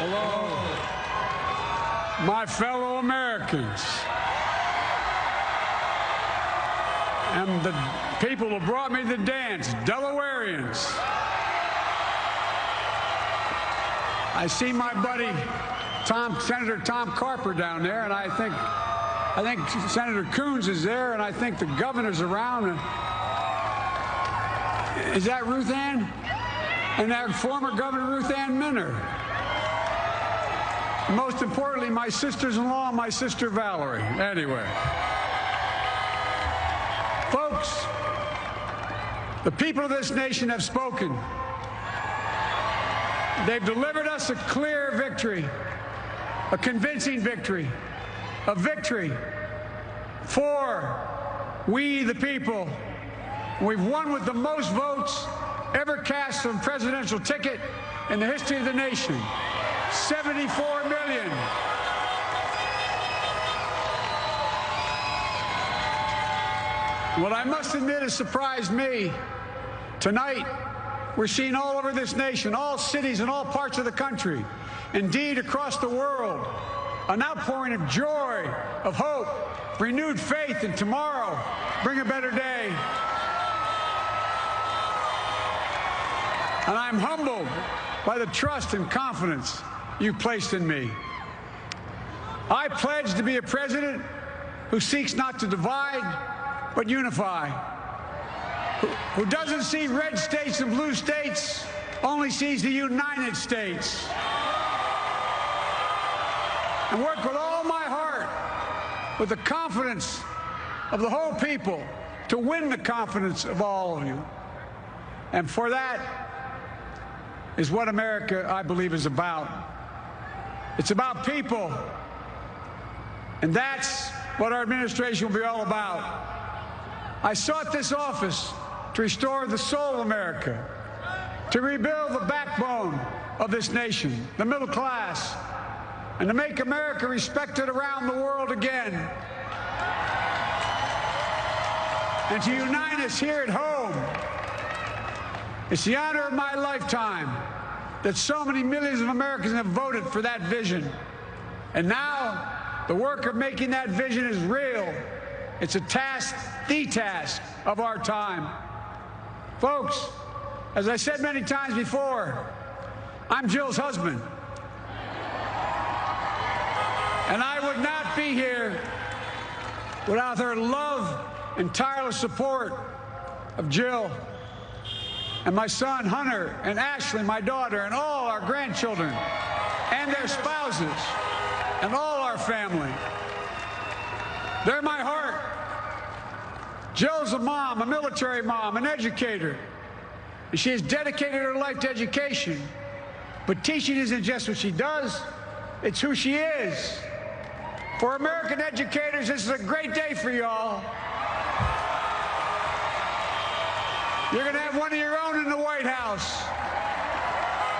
Hello, my fellow Americans, and the people who brought me the dance, Delawareans. I see my buddy Senator Tom Carper down there, and I think Senator Coons is there, and I think the governor's around. Is that Ruth Ann? And that former Governor Ruth Ann Minner. Most importantly, my sisters-in-law, my sister Valerie. Anyway. Folks, the people of this nation have spoken. They've delivered us a clear victory, a convincing victory, a victory for we the people. We've won with the most votes ever cast on a presidential ticket in the history of the nation. 74 million. What I must admit has surprised me. Tonight, we're seeing all over this nation, all cities and all parts of the country, indeed across the world, an outpouring of joy, of hope, renewed faith in tomorrow, bring a better day. And I'm humbled by the trust and confidence you placed in me. I pledge to be a president who seeks not to divide, but unify, who doesn't see red states and blue states, only sees the United States, and work with all my heart, with the confidence of the whole people, to win the confidence of all of you. And for that is what America, I believe, is about. It's about people. And that's what our administration will be all about. I sought this office to restore the soul of America, to rebuild the backbone of this nation, the middle class, and to make America respected around the world again, and to unite us here at home. It's the honor of my lifetime that so many millions of Americans have voted for that vision. And now, the work of making that vision is real. It's a task, the task of our time. Folks, as I said many times before, I'm Jill's husband. And I would not be here without her love and tireless support of Jill, and my son Hunter, and Ashley, my daughter, and all our grandchildren, and their spouses, and all our family. They're my heart. Jill's a mom, a military mom, an educator. And she has dedicated her life to education. But teaching isn't just what she does, it's who she is. For American educators, this is a great day for y'all. You're going to have one of your own in the White House.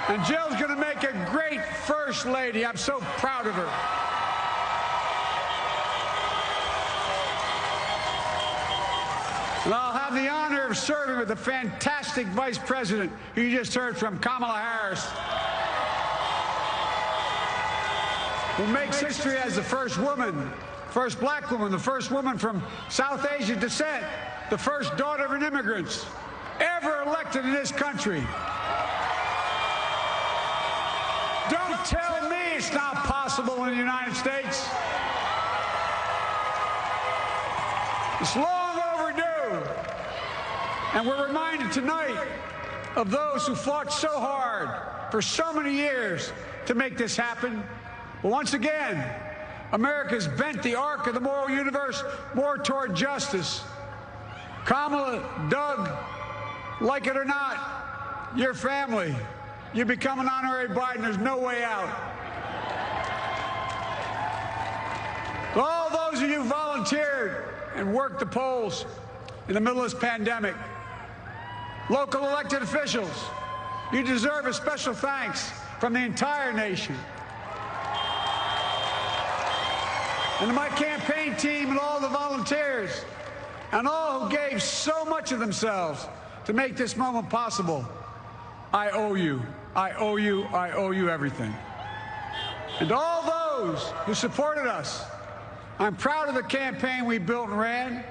And Jill's going to make a great First Lady. I'm so proud of her. And I'll have the honor of serving with the fantastic Vice President who you just heard from, Kamala Harris, who makes history as the first woman, first black woman, the first woman from South Asian descent, the first daughter of an immigrant ever elected in this country. Don't tell me it's not possible in the United States. It's long overdue. And we're reminded tonight of those who fought so hard for so many years to make this happen. But once again, America's bent the arc of the moral universe more toward justice. Kamala, Doug, like it or not, your family, you become an honorary Biden, there's no way out. All those of you who volunteered and worked the polls in the middle of this pandemic, local elected officials, you deserve a special thanks from the entire nation. And to my campaign team and all the volunteers and all who gave so much of themselves to make this moment possible, I owe you. I owe you. I owe you everything. And to all those who supported us, I'm proud of the campaign we built and ran.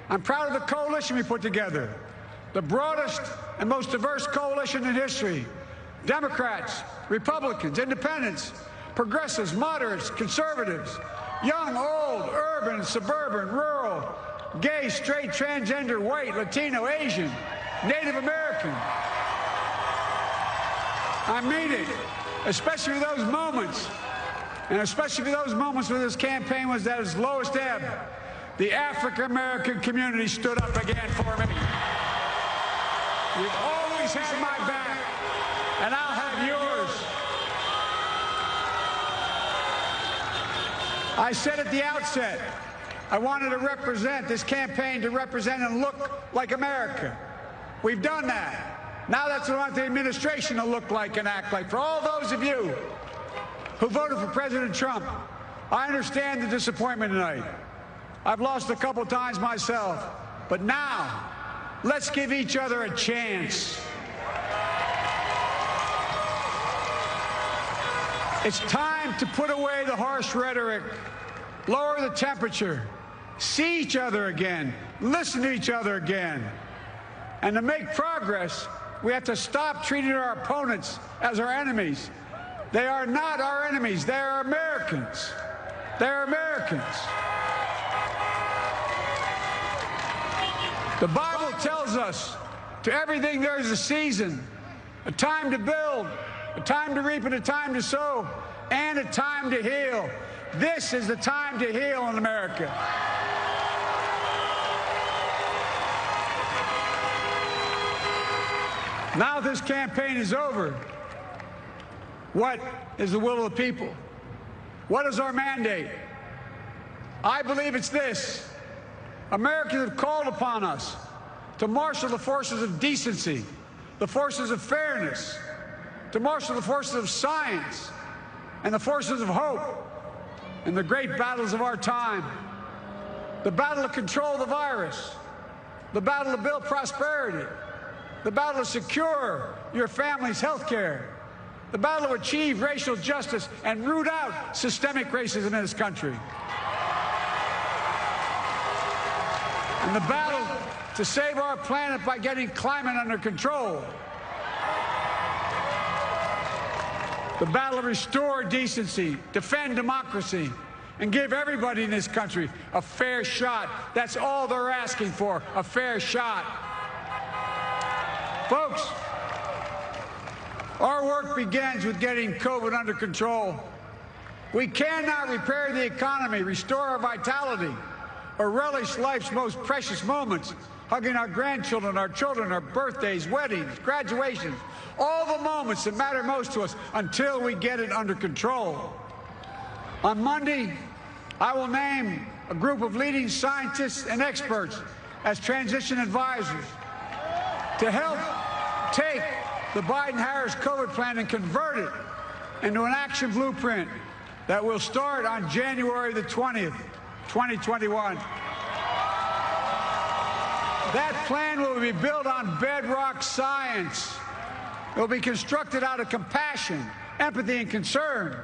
I'm proud of the coalition we put together, the broadest and most diverse coalition in history. Democrats, Republicans, independents, progressives, moderates, conservatives, young, old, urban, suburban, rural, gay, straight, transgender, white, Latino, Asian, Native American. I mean it, especially those moments, and especially those moments when this campaign was at its lowest ebb. The African-American community stood up again for me. You've always had my back, and I'll have yours. I said at the outset, I wanted to represent this campaign to represent and look like America. We've done that. Now that's what I want the administration to look like and act like. For all those of you who voted for President Trump, I understand the disappointment tonight. I've lost a couple times myself, but now let's give each other a chance. It's time to put away the harsh rhetoric, lower the temperature, see each other again, listen to each other again. And to make progress, we have to stop treating our opponents as our enemies. They are not our enemies. They are Americans. They're Americans. The Bible tells us to everything there is a season, a time to build, a time to reap and a time to sow, and a time to heal. This is the time to heal in America. Now this campaign is over. What is the will of the people? What is our mandate? I believe it's this. Americans have called upon us to marshal the forces of decency, the forces of fairness, to marshal the forces of science and the forces of hope in the great battles of our time. The battle to control the virus, the battle to build prosperity, the battle to secure your family's health care, the battle to achieve racial justice and root out systemic racism in this country. And the battle to save our planet by getting climate under control. The battle to restore decency, defend democracy, and give everybody in this country a fair shot. That's all they're asking for, a fair shot. Folks, our work begins with getting COVID under control. We cannot repair the economy, restore our vitality, or relish life's most precious moments, hugging our grandchildren, our children, our birthdays, weddings, graduations, all the moments that matter most to us until we get it under control. On Monday, I will name a group of leading scientists and experts as transition advisors to help take the Biden-Harris COVID plan and convert it into an action blueprint that will start on January the 20th, 2021. That plan will be built on bedrock science. It will be constructed out of compassion, empathy, and concern.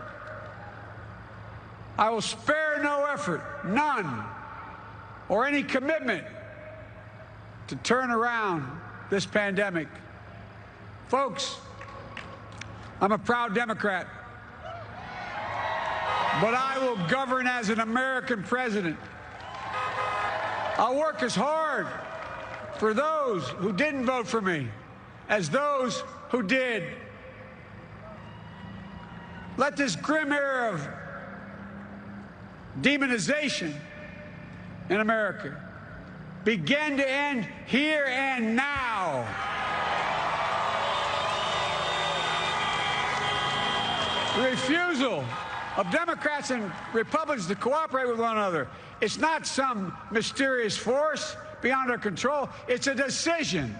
I will spare no effort, none, or any commitment to turn around this pandemic. Folks, I'm a proud Democrat, but I will govern as an American president. I'll work as hard for those who didn't vote for me as those who did. Let this grim era of demonization in America begin to end here and now. The refusal of Democrats and Republicans to cooperate with one another, it's not some mysterious force beyond our control. It's a decision,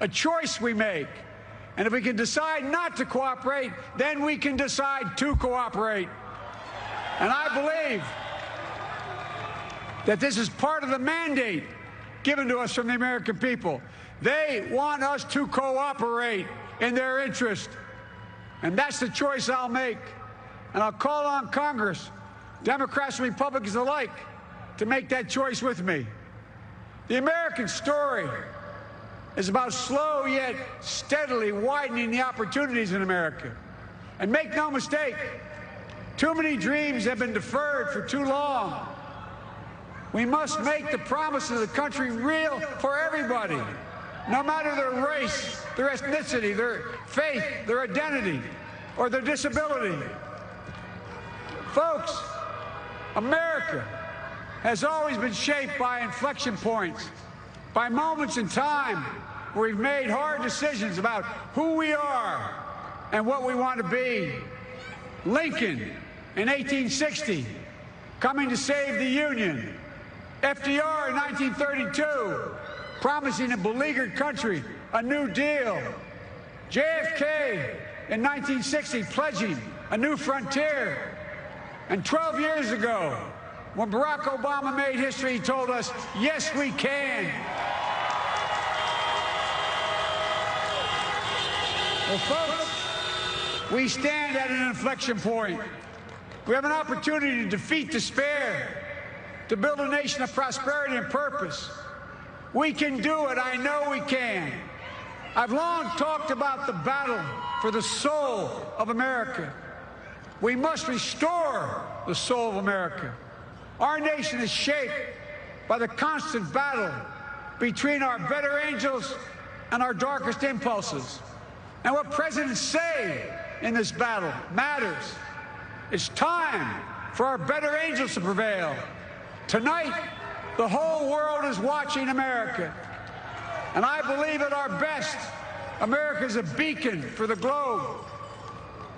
a choice we make. And if we can decide not to cooperate, then we can decide to cooperate. And I believe that this is part of the mandate given to us from the American people. They want us to cooperate in their interest. And that's the choice I'll make. And I'll call on Congress, Democrats and Republicans alike, to make that choice with me. The American story is about slow yet steadily widening the opportunities in America. And make no mistake, too many dreams have been deferred for too long. We must make the promises of the country real for everybody, no matter their race, their ethnicity, their faith, their identity, or their disability. Folks, America has always been shaped by inflection points, by moments in time where we've made hard decisions about who we are and what we want to be. Lincoln in 1860, coming to save the Union. FDR in 1932, promising a beleaguered country a new deal. JFK in 1960, pledging a new frontier. And 12 years ago, when Barack Obama made history, he told us, yes, we can. Well, folks, we stand at an inflection point. We have an opportunity to defeat despair, to build a nation of prosperity and purpose. We can do it. I know we can. I've long talked about the battle for the soul of America. We must restore the soul of America. Our nation is shaped by the constant battle between our better angels and our darkest impulses. And what presidents say in this battle matters. It's time for our better angels to prevail. Tonight, the whole world is watching America. And I believe at our best, America is a beacon for the globe.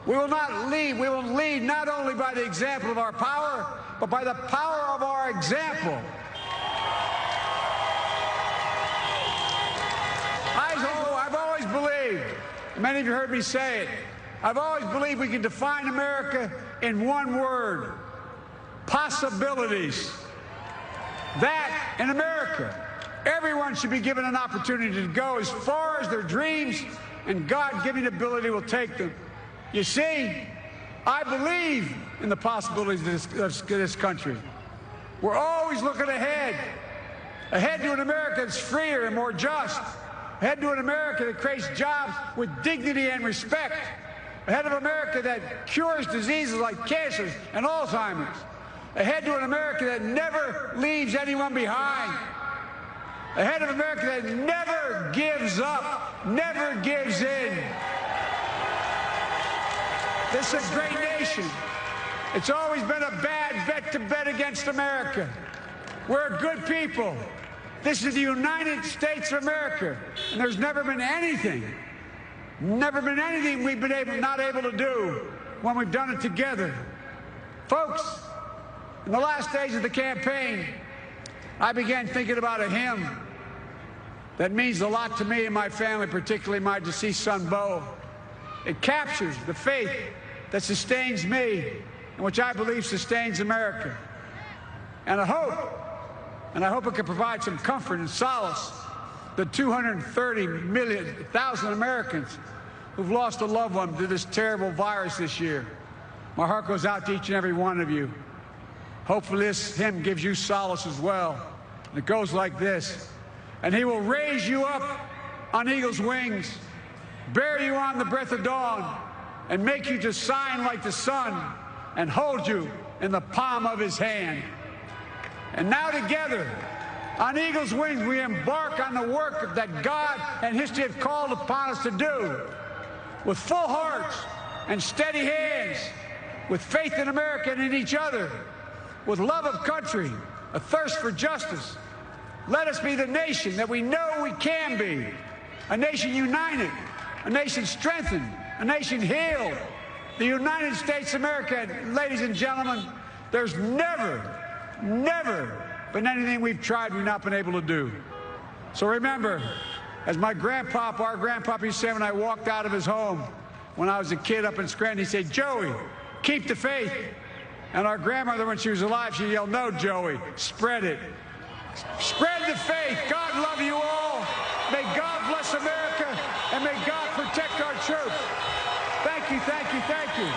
We will not lead. We will lead not only by the example of our power, but by the power of our example. I've always believed, many of you heard me say it, I've always believed we can define America in one word: possibilities. That in America, everyone should be given an opportunity to go as far as their dreams and God-given ability will take them. You see, I believe in the possibilities of this country. We're always looking ahead to an America that's freer and more just, ahead to an America that creates jobs with dignity and respect, ahead of America that cures diseases like cancer and Alzheimer's, ahead to an America that never leaves anyone behind, ahead of America that never gives up, never gives in. This is a great nation. It's always been a bad bet to bet against America. We're good people. This is the United States of America, and there's never been anything we've been not able to do when we've done it together. Folks, in the last days of the campaign, I began thinking about a hymn that means a lot to me and my family, particularly my deceased son, Bo. It captures the faith that sustains me and which I believe sustains America. And I hope it can provide some comfort and solace the 230,000 Americans who've lost a loved one to this terrible virus this year. My heart goes out to each and every one of you. Hopefully this hymn gives you solace as well. And it goes like this: and he will raise you up on eagle's wings, bear you on the breath of dawn, and make you to shine like the sun, and hold you in the palm of his hand. And now together, on eagle's wings, we embark on the work that God and history have called upon us to do, with full hearts and steady hands, with faith in America and in each other, with love of country, a thirst for justice. Let us be the nation that we know we can be, a nation united, a nation strengthened, a nation healed. The United States of America, ladies and gentlemen, there's never been anything we've tried we've not been able to do. So remember, as our grandpapa used to say when I walked out of his home when I was a kid up in Scranton, he said, "Joey, keep the faith." And our grandmother, when she was alive, she yelled, "No, Joey, spread it. Spread the faith. God love you all. May God bless America, and may God protect our troops." Thank you, thank you, thank you.